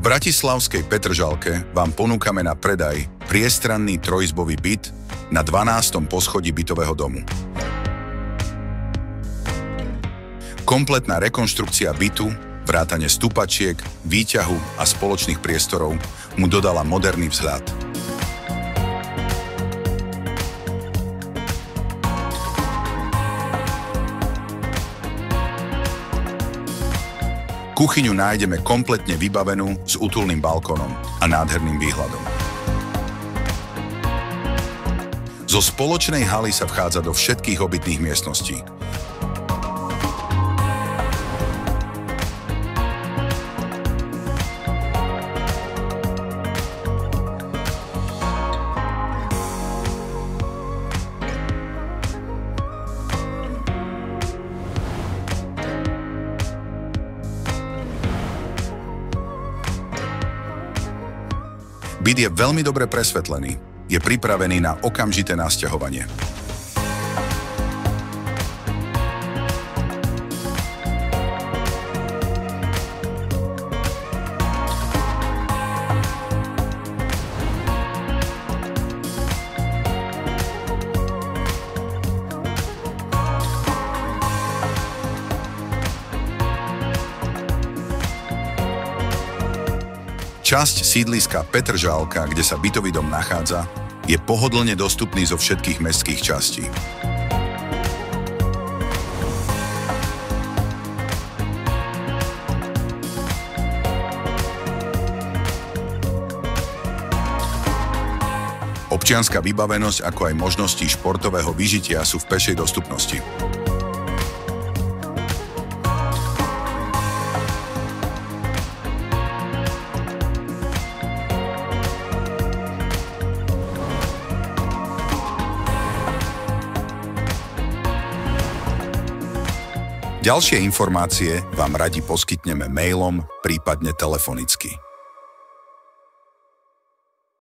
V bratislavskej Petržalke vám ponúkame na predaj priestranný trojizbový byt na 12. poschodí bytového domu. Kompletná rekonštrukcia bytu, vrátane stupačiek, výťahu a spoločných priestorov mu dodala moderný vzhľad. Kuchyňu nájdeme kompletne vybavenú s útulným balkónom a nádherným výhľadom. Zo spoločnej haly sa vchádza do všetkých obytných miestností. Byt je veľmi dobre presvetlený. Je pripravený na okamžité nasťahovanie. Časť sídliska Petržalka, kde sa bytový dom nachádza, je pohodlne dostupný zo všetkých mestských častí. Občianska vybavenosť, ako aj možnosti športového vyžitia sú v pešej dostupnosti. Ďalšie informácie vám radi poskytneme mailom, prípadne telefonicky.